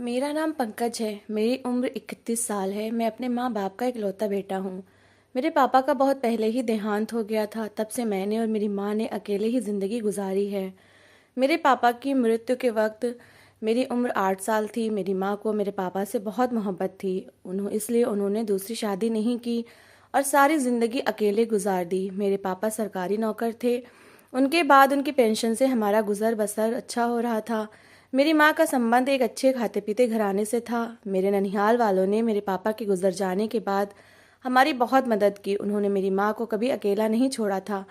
मेरा नाम पंकज है। मेरी उम्र 31 साल है। मैं अपने माँ बाप का इकलौता बेटा हूँ। मेरे पापा का बहुत पहले ही देहांत हो गया था। तब से मैंने और मेरी माँ ने अकेले ही ज़िंदगी गुजारी है। मेरे पापा की मृत्यु के वक्त मेरी उम्र 8 साल थी। मेरी माँ को मेरे पापा से बहुत मोहब्बत थी। इसलिए उन्होंने दूसरी शादी नहीं की और सारी ज़िंदगी अकेले गुजार दी। मेरे पापा सरकारी नौकर थे। उनके बाद उनकी पेंशन से हमारा गुजर बसर अच्छा हो रहा था। मेरी माँ का संबंध एक अच्छे खाते पीते घराने से था। मेरे ननिहाल वालों ने मेरे पापा के गुजर जाने के बाद हमारी बहुत मदद की। उन्होंने मेरी माँ को कभी अकेला नहीं छोड़ा था।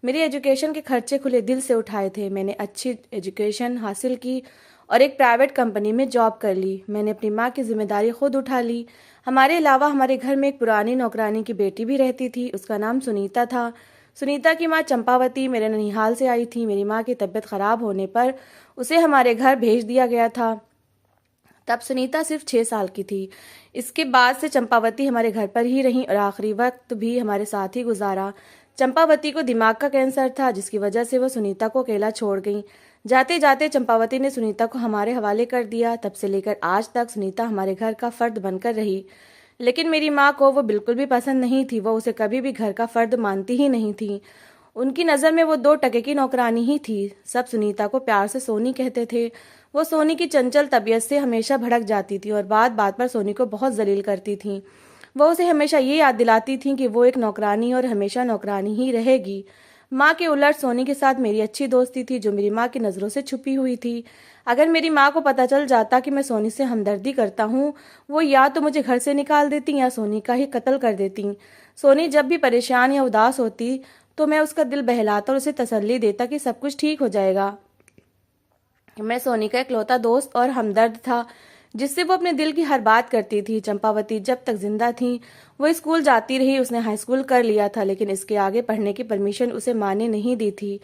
मेरी एजुकेशन के खर्चे खुले दिल से उठाए थे। मैंने अच्छी एजुकेशन हासिल की और एक प्राइवेट कंपनी में जॉब कर ली। मैंने अपनी माँ की जिम्मेदारी खुद उठा ली। हमारे अलावा हमारे घर में एक पुरानी नौकरानी की बेटी भी रहती थी। उसका नाम सुनीता था। सुनीता की माँ चंपावती मेरे ननिहाल से आई थी। मेरी माँ की तबीयत खराब होने पर उसे हमारे घर भेज दिया गया था। तब सुनीता सिर्फ 6 साल की थी। इसके बाद से चंपावती हमारे घर पर ही रही और आखिरी वक्त भी हमारे साथ ही गुजारा। चंपावती को दिमाग का कैंसर था, जिसकी वजह से वो सुनीता को अकेला छोड़ गई। जाते जाते चंपावती ने सुनीता को हमारे हवाले कर दिया। तब से लेकर आज तक सुनीता हमारे घर का फर्द बनकर रही। लेकिन मेरी माँ को वो बिल्कुल भी पसंद नहीं थी। वो उसे कभी भी घर का फर्द मानती ही नहीं थी। उनकी नज़र में वो 2 टके की नौकरानी ही थी। सब सुनीता को प्यार से सोनी कहते थे। वो सोनी की चंचल तबीयत से हमेशा भड़क जाती थी और बात बात पर सोनी को बहुत जलील करती थी। वो उसे हमेशा ये याद दिलाती थी कि वो एक नौकरानी और हमेशा नौकरानी ही रहेगी। माँ के उलट सोनी के साथ मेरी अच्छी दोस्ती थी, जो मेरी माँ की नज़रों से छुपी हुई थी। अगर मेरी माँ को पता चल जाता कि मैं सोनी से हमदर्दी करता हूँ, वो या तो मुझे घर से निकाल देती या सोनी का ही कत्ल कर देती। सोनी जब भी परेशान या उदास होती तो मैं उसका दिल बहलाता और उसे तसल्ली देता कि सब कुछ ठीक हो जाएगा। मैं सोनी का इकलौता दोस्त और हमदर्द था, जिससे वो अपने दिल की हर बात करती थी। चंपावती जब तक जिंदा थी वो स्कूल जाती रही। उसने हाई स्कूल कर लिया था, लेकिन इसके आगे पढ़ने की परमिशन उसे माँ ने नहीं दी थी।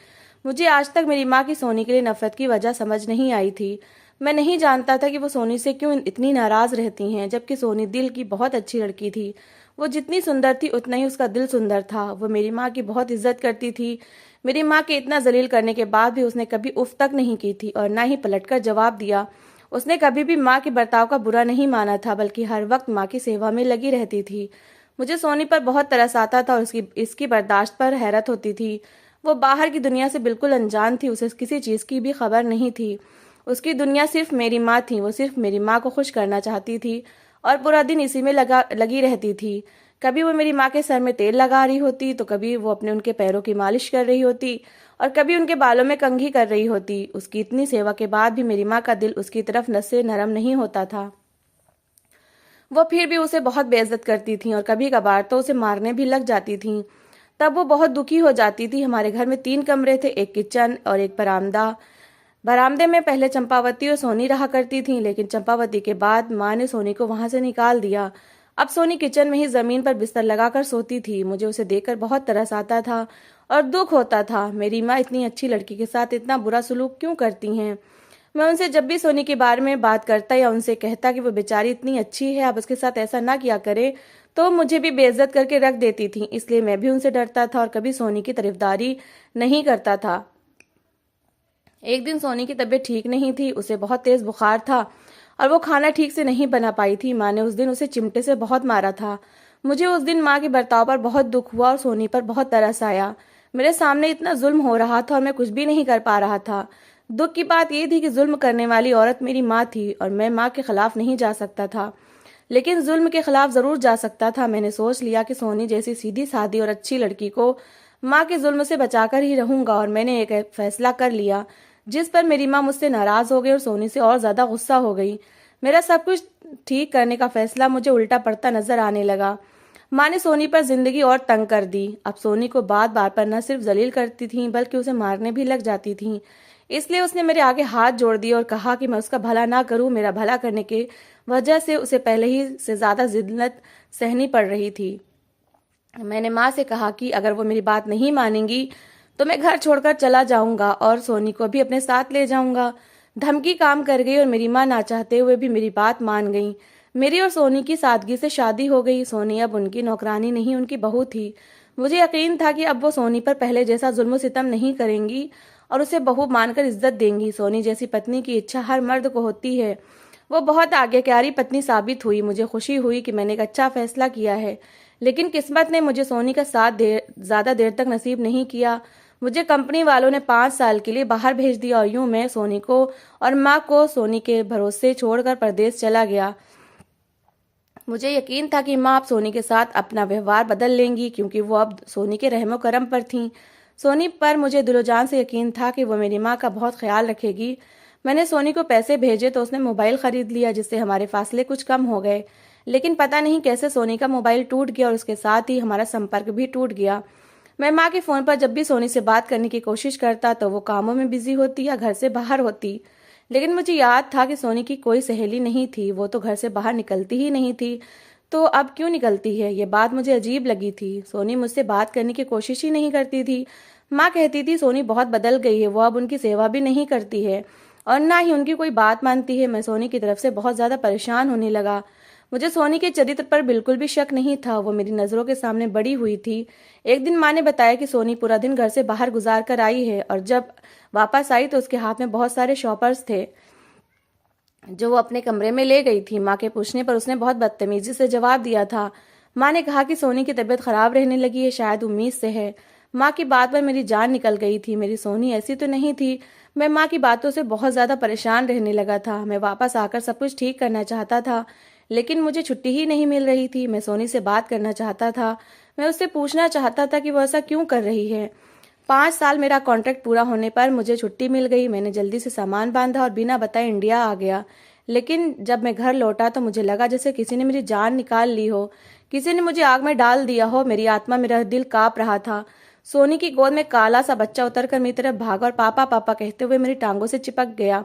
मुझे आज तक मेरी माँ की सोनी के लिए नफरत की वजह समझ नहीं आई थी। मैं नहीं जानता था कि वो सोनी से क्यों इतनी नाराज रहती हैं, जबकि सोनी दिल की बहुत अच्छी लड़की थी। वो जितनी सुंदर थी उतना ही उसका दिल सुंदर था। वो मेरी माँ की बहुत इज्जत करती थी। मेरी माँ के इतना जलील करने के बाद भी उसने कभी उफ तक नहीं की थी और ना ही पलटकर जवाब दिया। उसने कभी भी माँ के बर्ताव का बुरा नहीं माना था, बल्कि हर वक्त माँ की सेवा में लगी रहती थी। मुझे सोनी पर बहुत तरस आता था और इसकी बर्दाश्त पर हैरत होती थी। वो बाहर की दुनिया से बिल्कुल अनजान थी। उसे किसी चीज़ की भी खबर नहीं थी। उसकी दुनिया सिर्फ मेरी माँ थी। वो सिर्फ मेरी माँ को खुश करना चाहती थी और पूरा दिन इसी में लगी रहती थी। कभी वो मेरी माँ के सर में तेल लगा रही होती, तो कभी वो अपने उनके पैरों की मालिश कर रही होती और कभी उनके बालों में कंघी कर रही होती। उसकी इतनी सेवा के बाद भी मेरी माँ का दिल उसकी तरफ नस नरम नहीं होता था। वो फिर भी उसे बहुत बेइज्जत करती थी और कभी कभार तो उसे मारने भी लग जाती थी। तब वो बहुत दुखी हो जाती थी। हमारे घर में 3 कमरे थे, एक किचन और एक बरामदा। बरामदे में पहले चंपावती और सोनी रहा करती थी, लेकिन चंपावती के बाद माँ ने सोनी को वहां से निकाल दिया। अब सोनी किचन में ही जमीन पर बिस्तर लगाकर सोती थी। मुझे उसे देखकर बहुत तरस आता था और दुख होता था। मेरी माँ इतनी अच्छी लड़की के साथ इतना बुरा सलूक क्यों करती हैं। मैं उनसे जब भी सोनी के बारे में बात करता या उनसे कहता कि वो बेचारी इतनी अच्छी है, आप उसके साथ ऐसा ना किया करे, तो मुझे भी बेइज्जत करके रख देती थी। इसलिए मैं भी उनसे डरता था और कभी सोनी की तरफदारी नहीं करता था। एक दिन सोनी की तबीयत ठीक नहीं थी। उसे बहुत तेज बुखार था और वो खाना ठीक से नहीं बना पाई थी। माँ ने उस दिन उसे चिमटे से बहुत मारा था। मुझे उस दिन माँ के बर्ताव पर बहुत दुख हुआ और सोनी पर बहुत तरस आया। मेरे सामने इतना जुल्म हो रहा था और मैं कुछ भी नहीं कर पा रहा था। दुख की बात यह थी कि जुल्म करने वाली औरत मेरी माँ थी और मैं माँ के खिलाफ नहीं जा सकता था, लेकिन जुल्म के खिलाफ जरूर जा सकता था। मैंने सोच लिया कि सोनी जैसी सीधी सादी और अच्छी लड़की को माँ के जुल्म से बचाकर ही रहूंगा, और मैंने एक फैसला कर लिया जिस पर मेरी माँ मुझसे नाराज हो गई और सोनी से और ज्यादा गुस्सा हो गई। मेरा सब कुछ ठीक करने का फैसला मुझे उल्टा पड़ता नजर आने लगा। माँ ने सोनी पर जिंदगी और तंग कर दी। अब सोनी को बात बात पर न सिर्फ जलील करती थी, बल्कि उसे मारने भी लग जाती थी। इसलिए उसने मेरे आगे हाथ जोड़ दिए और कहा कि मैं उसका भला ना करूं। मेरा भला करने की वजह से उसे पहले ही से ज्यादा जिल्लत सहनी पड़ रही थी। मैंने माँ से कहा कि अगर वो मेरी बात नहीं मानेंगी तो मैं घर छोड़कर चला जाऊंगा और सोनी को भी अपने साथ ले जाऊंगा। धमकी काम कर गई और मेरी माँ ना चाहते हुए भी मेरी बात मान गई। मेरी और सोनी की सादगी से शादी हो गई। सोनी अब उनकी नौकरानी नहीं, उनकी बहू थी। मुझे यकीन था कि अब वो सोनी पर पहले जैसा जुल्म सितम नहीं करेंगी और उसे बहू मानकर इज्जत देंगी। सोनी जैसी पत्नी की इच्छा हर मर्द को होती है। वो बहुत आज्ञाकारी पत्नी साबित हुई। मुझे खुशी हुई कि मैंने एक अच्छा फैसला किया है। लेकिन किस्मत ने मुझे सोनी का साथ ज़्यादा देर तक नसीब नहीं किया। मुझे कंपनी वालों ने 5 साल के लिए बाहर भेज दिया और यूं मैं सोनी को और माँ को सोनी के भरोसे छोड़कर परदेश चला गया। मुझे यकीन था कि माँ अब सोनी के साथ अपना व्यवहार बदल लेंगी, क्योंकि वो अब सोनी के रहमो करम पर थीं। सोनी पर मुझे दिलो जान से यकीन था कि वो मेरी माँ का बहुत ख्याल रखेगी। मैंने सोनी को पैसे भेजे तो उसने मोबाइल खरीद लिया, जिससे हमारे फासले कुछ कम हो गए। लेकिन पता नहीं कैसे सोनी का मोबाइल टूट गया और उसके साथ ही हमारा संपर्क भी टूट गया। मैं माँ के फ़ोन पर जब भी सोनी से बात करने की कोशिश करता तो वो कामों में बिजी होती या घर से बाहर होती। लेकिन मुझे याद था कि सोनी की कोई सहेली नहीं थी, वो तो घर से बाहर निकलती ही नहीं थी। तो अब क्यों निकलती है, ये बात मुझे अजीब लगी थी। सोनी मुझसे बात करने की कोशिश ही नहीं करती थी। माँ कहती थी सोनी बहुत बदल गई है, वो अब उनकी सेवा भी नहीं करती है और ना ही उनकी कोई बात मानती है। मैं सोनी की तरफ से बहुत ज़्यादा परेशान होने लगा। मुझे सोनी के चरित्र पर बिल्कुल भी शक नहीं था, वो मेरी नज़रों के सामने बड़ी हुई थी। एक दिन माँ ने बताया कि सोनी पूरा दिन घर से बाहर गुजार कर आई है और जब वापस आई तो उसके हाथ में बहुत सारे शॉपर्स थे जो वो अपने कमरे में ले गई थी। माँ के पूछने पर उसने बहुत बदतमीजी से जवाब दिया था। माँ ने कहा कि सोनी की तबीयत खराब रहने लगी है, शायद उम्मीद से है। माँ की बात पर मेरी जान निकल गई थी। मेरी सोनी ऐसी तो नहीं थी। मैं माँ की बातों से बहुत ज़्यादा परेशान रहने लगा था। मैं वापस आकर सब कुछ ठीक करना चाहता था, लेकिन मुझे छुट्टी ही नहीं मिल रही थी। मैं सोनी से बात करना चाहता था। मैं उससे पूछना चाहता था कि वो ऐसा क्यों कर रही है। 5 साल मेरा कॉन्ट्रैक्ट पूरा होने पर मुझे छुट्टी मिल गई। मैंने जल्दी से सामान बांधा और बिना बताए इंडिया आ गया। लेकिन जब मैं घर लौटा तो मुझे लगा जैसे किसी ने मेरी जान निकाल ली हो, किसी ने मुझे आग में डाल दिया हो। मेरी आत्मा, मेरा दिल कांप रहा था। सोनी की गोद में काला सा बच्चा उतरकर मेरी तरफ भागा और पापा पापा कहते हुए मेरी टांगों से चिपक गया।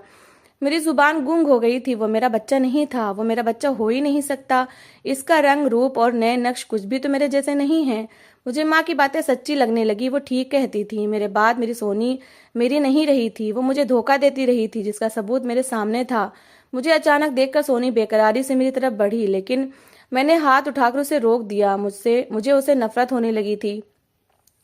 मेरी जुबान गुंग हो गई थी। वो मेरा बच्चा नहीं था, वो मेरा बच्चा हो ही नहीं सकता। इसका रंग, रूप और नए नक्श कुछ भी तो मेरे जैसे नहीं है। मुझे माँ की बातें सच्ची लगने लगी। वो ठीक कहती थी। मेरे बाद मेरी सोनी मेरी नहीं रही थी, वो मुझे धोखा देती रही थी, जिसका सबूत मेरे सामने था। मुझे अचानक देखकर सोनी बेकरारी से मेरी तरफ बढ़ी, लेकिन मैंने हाथ उठाकर उसे रोक दिया। मुझे उसे नफरत होने लगी थी।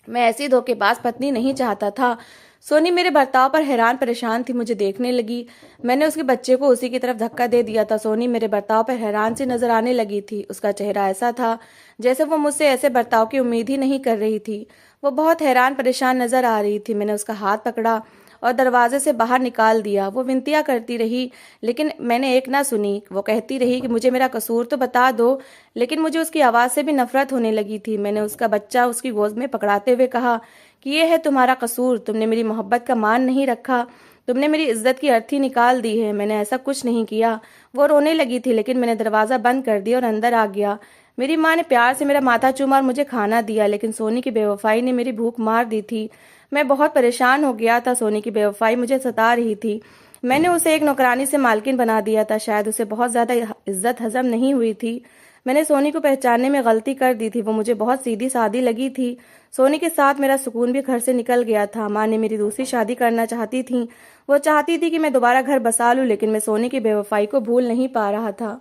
मैं ऐसी धोखेबाज पत्नी नहीं चाहता था। सोनी मेरे बर्ताव पर हैरान परेशान थी, मुझे देखने लगी। मैंने उसके बच्चे को उसी की तरफ धक्का दे दिया था। सोनी मेरे बर्ताव पर हैरान सी नजर आने लगी थी। उसका चेहरा ऐसा था जैसे वो मुझसे ऐसे बर्ताव की उम्मीद ही नहीं कर रही थी। वो बहुत हैरान परेशान नजर आ रही थी। मैंने उसका हाथ पकड़ा और दरवाजे से बाहर निकाल दिया। वो विनतियाँ करती रही, लेकिन मैंने एक ना सुनी। वो कहती रही कि मुझे मेरा कसूर तो बता दो, लेकिन मुझे उसकी आवाज़ से भी नफरत होने लगी थी। मैंने उसका बच्चा उसकी गोद में पकड़ाते हुए कहा कि ये है तुम्हारा कसूर, तुमने मेरी मोहब्बत का मान नहीं रखा, तुमने मेरी इज्जत की अर्थी निकाल दी है। मैंने ऐसा कुछ नहीं किया। वो रोने लगी थी, लेकिन मैंने दरवाज़ा बंद कर दिया और अंदर आ गया। मेरी माँ ने प्यार से मेरा माथा चूमा और मुझे खाना दिया, लेकिन सोनी की बेवफाई ने मेरी भूख मार दी थी। मैं बहुत परेशान हो गया था। सोनी की बेवफाई मुझे सता रही थी। मैंने उसे एक नौकरानी से मालकिन बना दिया था। शायद उसे बहुत ज़्यादा इज्जत हजम नहीं हुई थी। मैंने सोनी को पहचानने में गलती कर दी थी। वो मुझे बहुत सीधी सादी लगी थी। सोनी के साथ मेरा सुकून भी घर से निकल गया था। माँ ने मेरी दूसरी शादी करना चाहती थी। वो चाहती थी कि मैं दोबारा घर बसा लूँ, लेकिन मैं सोनी की बेवफाई को भूल नहीं पा रहा था।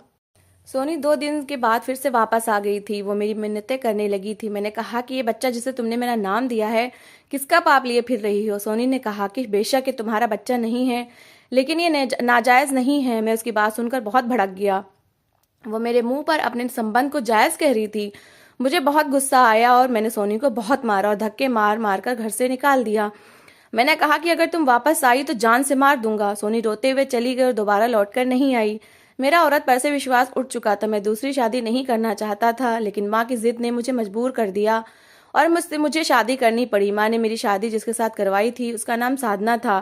सोनी 2 दिन के बाद फिर से वापस आ गई थी। वो मेरी मिन्नतें करने लगी थी। मैंने कहा कि ये बच्चा जिसे तुमने मेरा नाम दिया है, किसका पाप लिए फिर रही हो। सोनी ने कहा कि बेशक ये तुम्हारा बच्चा नहीं है, लेकिन ये नाजायज नहीं है। मैं उसकी बात सुनकर बहुत भड़क गया। वो मेरे मुंह पर अपने संबंध को जायज कह रही थी। मुझे बहुत गुस्सा आया और मैंने सोनी को बहुत मारा और धक्के मार मार कर घर से निकाल दिया। मैंने कहा कि अगर तुम वापस आई तो जान से मार दूंगा। सोनी रोते हुए चली गई और दोबारा लौटकर नहीं आई। मेरा औरत पर से विश्वास उठ चुका था। मैं दूसरी शादी नहीं करना चाहता था, लेकिन माँ की जिद ने मुझे मजबूर कर दिया और मुझे शादी करनी पड़ी। माँ ने मेरी शादी जिसके साथ करवाई थी उसका नाम साधना था।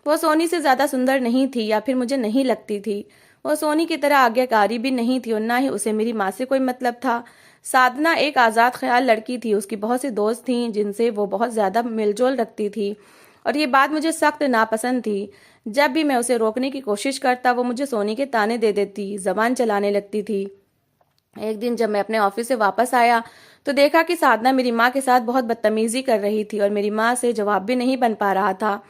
वो सोनी से ज्यादा सुंदर नहीं थी, या फिर मुझे नहीं लगती थी। वो सोनी की तरह आज्ञाकारी भी नहीं थी और ना ही उसे मेरी माँ से कोई मतलब था। साधना एक आज़ाद ख्याल लड़की थी। उसकी बहुत सी दोस्त थीं जिनसे वो बहुत ज्यादा मेलजोल रखती थी, और ये बात मुझे सख्त नापसंद थी। जब भी मैं उसे रोकने की कोशिश करता वो मुझे सोनी के ताने दे देती, जबान चलाने लगती थी। एक दिन जब मैं अपने ऑफिस से वापस आया तो देखा कि साधना मेरी माँ के साथ बहुत बदतमीजी कर रही थी और मेरी माँ से जवाब भी नहीं बन पा रहा था।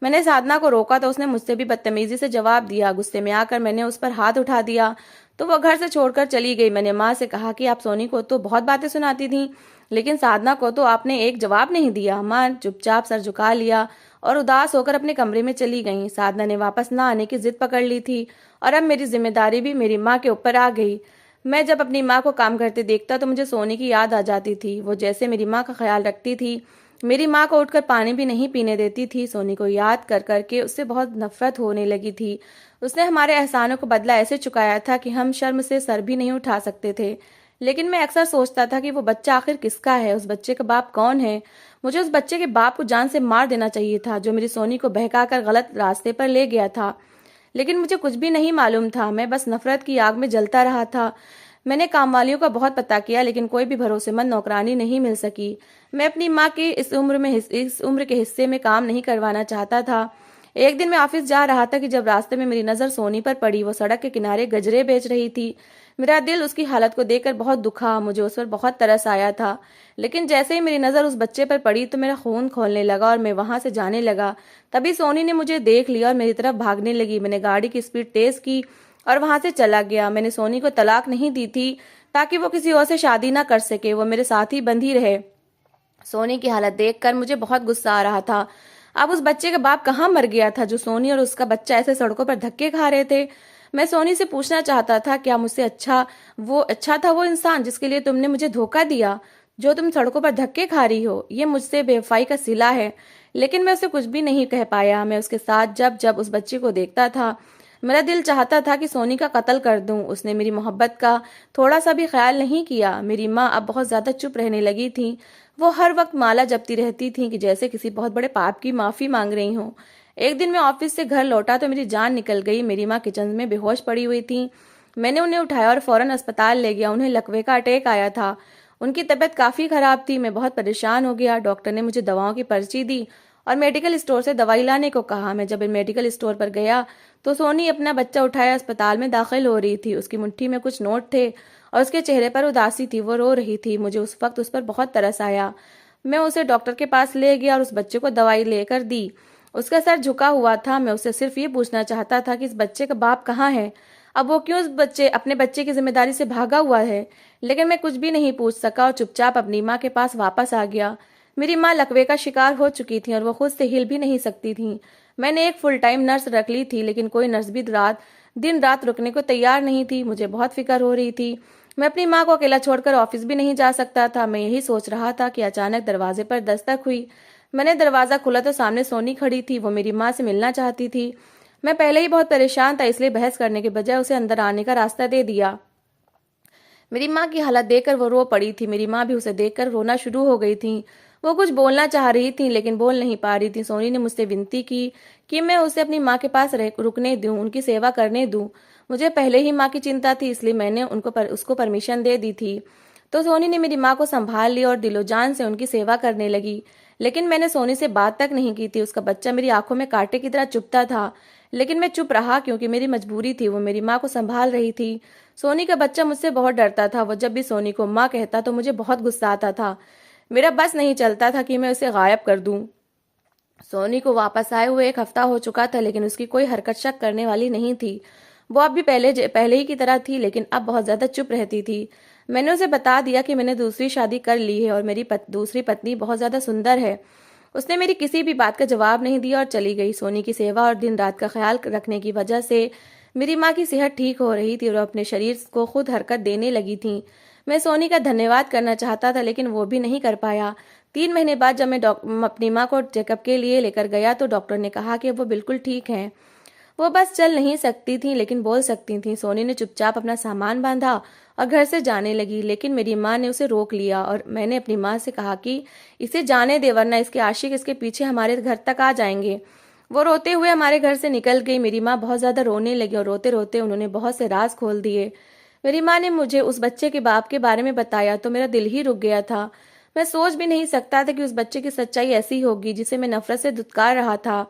मैंने साधना को रोका तो उसने मुझसे भी बदतमीजी से जवाब दिया। गुस्से में आकर मैंने उस पर हाथ उठा दिया तो वो घर से छोड़कर चली गई। मैंने माँ से कहा कि आप सोनी को तो बहुत बातें सुनाती थी, लेकिन साधना को तो आपने एक जवाब नहीं दिया। माँ चुपचाप सर झुका लिया और उदास होकर अपने कमरे में चली गईं। साधना ने वापस ना आने की जिद पकड़ ली थी और अब मेरी जिम्मेदारी भी मेरी माँ के ऊपर आ गई। मैं जब अपनी माँ को काम करते देखता तो मुझे सोनी की याद आ जाती थी। वो जैसे मेरी माँ का ख्याल रखती थी, मेरी माँ को उठकर पानी भी नहीं पीने देती थी। सोनी को याद कर करके उससे बहुत नफरत होने लगी थी। उसने हमारे एहसानों को बदला ऐसे चुकाया था कि हम शर्म से सर भी नहीं उठा सकते थे। लेकिन मैं अक्सर सोचता था कि वो बच्चा आखिर किसका है, उस बच्चे का बाप कौन है। मुझे उस बच्चे के बाप को जान से मार देना चाहिए था जो मेरी सोनी को बहकाकर गलत रास्ते पर ले गया था। लेकिन मुझे कुछ भी नहीं मालूम था, मैं बस नफरत की आग में जलता रहा था। मैंने कामवालियों का बहुत पता किया लेकिन कोई भी भरोसेमंद नौकरानी नहीं मिल सकी। मैं अपनी माँ की इस उम्र के हिस्से में काम नहीं करवाना चाहता था। एक दिन मैं ऑफिस जा रहा था कि जब रास्ते में मेरी नज़र सोनी पर पड़ी। वो सड़क के किनारे गजरे बेच रही थी। मेरा दिल उसकी हालत को देखकर बहुत दुखा, मुझे उस पर बहुत तरस आया था। लेकिन जैसे ही मेरी नज़र उस बच्चे पर पड़ी तो मेरा खून खौलने लगा और मैं वहां से जाने लगा। तभी सोनी ने मुझे देख लिया और मेरी तरफ भागने लगी। मैंने गाड़ी की स्पीड तेज की और वहां से चला गया। मैंने सोनी को तलाक नहीं दी थी ताकि वो किसी और से शादी ना कर सके, वो मेरे साथ ही बंधी रहे। सोनी की हालत देखकर मुझे बहुत गुस्सा आ रहा था। अब उस बच्चे का बाप कहाँ मर गया था जो सोनी और उसका बच्चा ऐसे सड़कों पर धक्के खा रहे थे। मैं सोनी से पूछना चाहता था, क्या मुझसे अच्छा था वो इंसान जिसके लिए तुमने मुझे धोखा दिया? जो तुम सड़कों पर धक्के खा रही हो ये मुझसे बेवफाई का सिला है। लेकिन मैं उसे कुछ भी नहीं कह पाया। मैं उसके साथ जब जब उस बच्चे को देखता था मेरा दिल चाहता था कि सोनी का कत्ल कर दूं। उसने मेरी मोहब्बत का थोड़ा सा भी ख्याल नहीं किया। मेरी माँ अब बहुत ज्यादा चुप रहने लगी थी। वो हर वक्त माला जपती रहती थी कि जैसे किसी बहुत बड़े पाप की माफी मांग रही हूँ। एक दिन मैं ऑफिस से घर लौटा तो मेरी जान निकल गई। मेरी माँ किचन में बेहोश पड़ी हुई थी। मैंने उन्हें उठाया और फौरन अस्पताल ले गया। उन्हें लकवे का अटैक आया था। उनकी तबीयत काफी खराब थी। मैं बहुत परेशान हो गया। डॉक्टर ने मुझे दवाओं की पर्ची दी और मेडिकल स्टोर से दवाई लाने को कहा। मैं जब मेडिकल स्टोर पर गया तो सोनी अपना बच्चा उठाया अस्पताल में दाखिल हो रही थी। उसकी मुट्ठी में कुछ नोट थे और उसके चेहरे पर उदासी थी। वो रो रही थी। मुझे उस वक्त उस पर बहुत तरस आया। मैं उसे डॉक्टर के पास ले गया और उस बच्चे को दवाई लेकर दी। उसका सर झुका हुआ था। मैं उससे सिर्फ ये पूछना चाहता था कि इस बच्चे का बाप कहाँ है। अब वो क्यों अपने बच्चे की जिम्मेदारी से भागा हुआ है। लेकिन मैं कुछ भी नहीं पूछ सका और चुपचाप अपनी माँ के पास वापस आ गया। मेरी माँ लकवे का शिकार हो चुकी थी और वो खुद से हिल भी नहीं सकती थी। मैंने एक फुल टाइम नर्स रख ली थी लेकिन कोई नर्स भी दिन रात रुकने को तैयार नहीं थी। मुझे बहुत फिक्र हो रही थी। मैं अपनी माँ को अकेला छोड़कर ऑफिस भी नहीं जा सकता था। मैं यही सोच रहा था कि अचानक दरवाजे पर दस्तक हुई। मैंने दरवाजा खोला तो सामने सोनी खड़ी थी। वो मेरी माँ से मिलना चाहती थी। मैं पहले ही बहुत परेशान था इसलिए बहस करने के बजाय उसे अंदर आने का रास्ता दे दिया। मेरी माँ की हालत देखकर वो रो पड़ी थी। मेरी माँ भी उसे देखकर रोना शुरू हो गई थी। वो कुछ बोलना चाह रही थी लेकिन बोल नहीं पा रही थी। सोनी ने मुझसे विनती की कि मैं उसे अपनी माँ के पास रुकने दूं, उनकी सेवा करने दूं। मुझे पहले ही माँ की चिंता थी इसलिए मैंने उसको परमिशन दे दी थी। तो सोनी ने मेरी माँ को संभाल लिया और दिलो जान से उनकी सेवा करने लगी। लेकिन मैंने सोनी से बात तक नहीं की थी। उसका बच्चा मेरी आंखों में कांटे की तरह चुभता था लेकिन मैं चुप रहा क्योंकि मेरी मजबूरी थी। वो मेरी माँ को संभाल रही थी। सोनी का बच्चा मुझसे बहुत डरता था। वो जब भी सोनी को माँ कहता तो मुझे बहुत गुस्सा आता था। मेरा बस नहीं चलता था कि मैं उसे गायब कर दूं। सोनी को वापस आए हुए एक हफ्ता हो चुका था लेकिन उसकी कोई हरकत शक करने वाली नहीं थी। वो अब भी पहले ही की तरह थी लेकिन अब बहुत ज्यादा चुप रहती थी। मैंने उसे बता दिया कि मैंने दूसरी शादी कर ली है और मेरी दूसरी पत्नी बहुत ज्यादा सुंदर है। उसने मेरी किसी भी बात का जवाब नहीं दिया और चली गई। सोनी की सेवा और दिन रात का ख्याल रखने की वजह से मेरी माँ की सेहत ठीक हो रही थी और अपने शरीर को खुद हरकत देने लगी थी। मैं सोनी का धन्यवाद करना चाहता था लेकिन वो भी नहीं कर पाया। 3 महीने बाद जब मैं अपनी माँ को चेकअप के लिए लेकर गया तो डॉक्टर ने कहा कि वो बिल्कुल ठीक हैं। वो बस चल नहीं सकती थी लेकिन बोल सकती थी। सोनी ने चुपचाप अपना सामान बांधा और घर से जाने लगी लेकिन मेरी माँ ने उसे रोक लिया और मैंने अपनी माँ से कहा कि इसे जाने दे वरना इसके आशिक इसके पीछे हमारे घर तक आ जाएंगे। वो रोते हुए हमारे घर से निकल गई। मेरी माँ बहुत ज्यादा रोने लगी और रोते रोते उन्होंने बहुत से राज खोल दिए। मेरी माँ ने मुझे उस बच्चे के बाप के बारे में बताया तो मेरा दिल ही रुक गया था। मैं सोच भी नहीं सकता था कि उस बच्चे की सच्चाई ऐसी होगी जिसे मैं नफरत से धुतकार रहा था।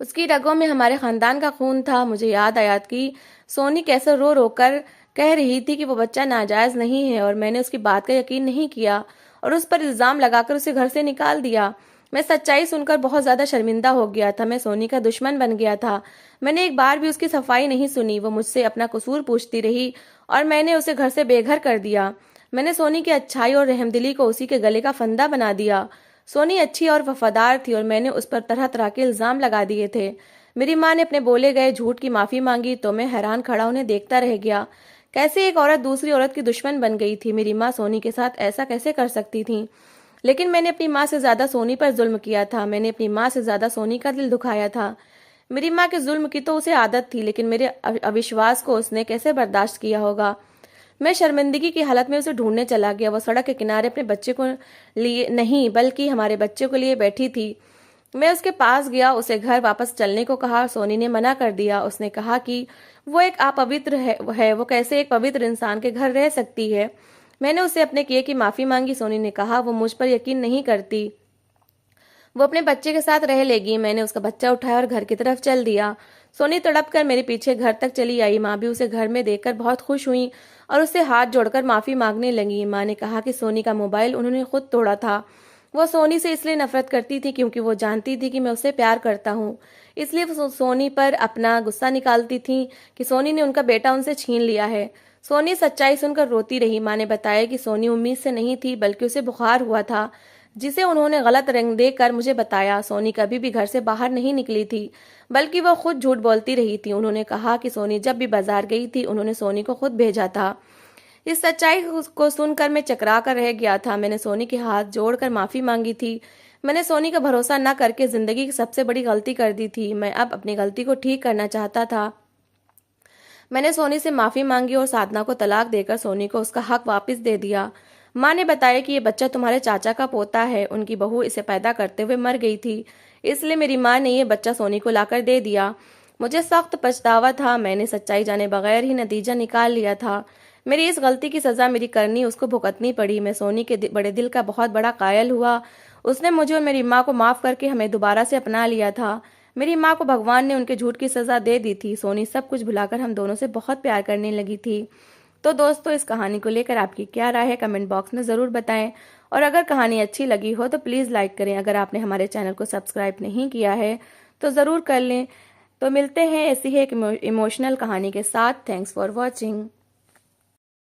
उसकी रगों में हमारे खानदान का खून था। मुझे याद आया कि सोनी कैसे रो रो कर कह रही थी कि वो बच्चा नाजायज नहीं है और मैंने उसकी बात का यकीन नहीं किया और उस पर इल्जाम लगाकर उसे घर से निकाल दिया। मैं सच्चाई सुनकर बहुत ज्यादा शर्मिंदा हो गया था। मैं सोनी का दुश्मन बन गया था। मैंने एक बार भी उसकी सफाई नहीं सुनी। वो मुझसे अपना कसूर पूछती रही और मैंने उसे घर से बेघर कर दिया। मैंने सोनी की अच्छाई और रहमदिली को उसी के गले का फंदा बना दिया। सोनी अच्छी और वफादार थी और मैंने उस पर तरह तरह के इल्ज़ाम लगा दिए थे। मेरी माँ ने अपने बोले गए झूठ की माफ़ी मांगी तो मैं हैरान खड़ा उन्हें देखता रह गया। कैसे एक औरत दूसरी औरत की दुश्मन बन गई थी? मेरी माँ सोनी के साथ ऐसा कैसे कर सकती थी? लेकिन मैंने अपनी माँ से ज़्यादा सोनी पर जुल्म किया था। मैंने अपनी माँ से ज़्यादा सोनी का दिल दुखाया था। मेरी माँ के जुल्म की तो उसे आदत थी, लेकिन मेरे अविश्वास को उसने कैसे बर्दाश्त किया होगा? मैं शर्मिंदगी की हालत में उसे ढूंढने चला गया। वो सड़क के किनारे अपने बच्चे को लिए नहीं बल्कि हमारे बच्चे को लिए बैठी थी। मैं उसके पास गया, उसे घर वापस चलने को कहा। सोनी ने मना कर दिया। उसने कहा कि वो एक अपवित्र है, वो कैसे एक पवित्र इंसान के घर रह सकती है। मैंने उससे अपने किए की माफी मांगी। सोनी ने कहा वो मुझ पर यकीन नहीं करती, वो अपने बच्चे के साथ रह लेगी। मैंने उसका बच्चा उठाया और घर की तरफ चल दिया। सोनी तड़प कर मेरे पीछे घर तक चली आई। माँ भी उसे घर में देखकर बहुत खुश हुई और उससे हाथ जोड़कर माफी मांगने लगी। माँ ने कहा कि सोनी का मोबाइल उन्होंने खुद तोड़ा था। वो सोनी से इसलिए नफरत करती थी क्योंकि वो जानती थी कि मैं उससे प्यार करता हूँ, इसलिए वो सोनी पर अपना गुस्सा निकालती थी कि सोनी ने उनका बेटा उनसे छीन लिया है। सोनी सच्चाई सुनकर रोती रही। माँ ने बताया कि सोनी उम्मीद से नहीं थी बल्कि उसे बुखार हुआ था, जिसे उन्होंने गलत रंग देकर मुझे बताया। सोनी कभी भी घर से बाहर नहीं निकली थी, बल्कि वो खुद झूठ बोलती रही थी। उन्होंने कहा कि सोनी जब भी बाजार गई थी उन्होंने सोनी को खुद भेजा था। इस सच्चाई को सुनकर मैं चकरा कर रह गया था। मैंने सोनी के हाथ जोड़कर माफी मांगी थी। मैंने सोनी का भरोसा न करके जिंदगी की सबसे बड़ी गलती कर दी थी। मैं अब अपनी गलती को ठीक करना चाहता था। मैंने सोनी से माफी मांगी और साधना को तलाक देकर सोनी को उसका हक वापस दे दिया। माँ ने बताया कि ये बच्चा तुम्हारे चाचा का पोता है, उनकी बहू इसे पैदा करते हुए मर गई थी, इसलिए मेरी माँ ने ये बच्चा सोनी को लाकर दे दिया। मुझे सख्त पछतावा था। मैंने सच्चाई जाने बगैर ही नतीजा निकाल लिया था। मेरी इस गलती की सजा मेरी करनी उसको भुगतनी पड़ी। मैं सोनी के बड़े दिल का बहुत बड़ा कायल हुआ। उसने मुझे और मेरी माँ को माफ करके हमें दोबारा से अपना लिया था। मेरी माँ को भगवान ने उनके झूठ की सजा दे दी थी। सोनी सब कुछ भुलाकर हम दोनों से बहुत प्यार करने लगी थी। तो दोस्तों, इस कहानी को लेकर आपकी क्या राय है कमेंट बॉक्स में ज़रूर बताएं। और अगर कहानी अच्छी लगी हो तो प्लीज़ लाइक करें। अगर आपने हमारे चैनल को सब्सक्राइब नहीं किया है तो ज़रूर कर लें। तो मिलते हैं ऐसी ही एक इमोशनल कहानी के साथ। Thanks for watching.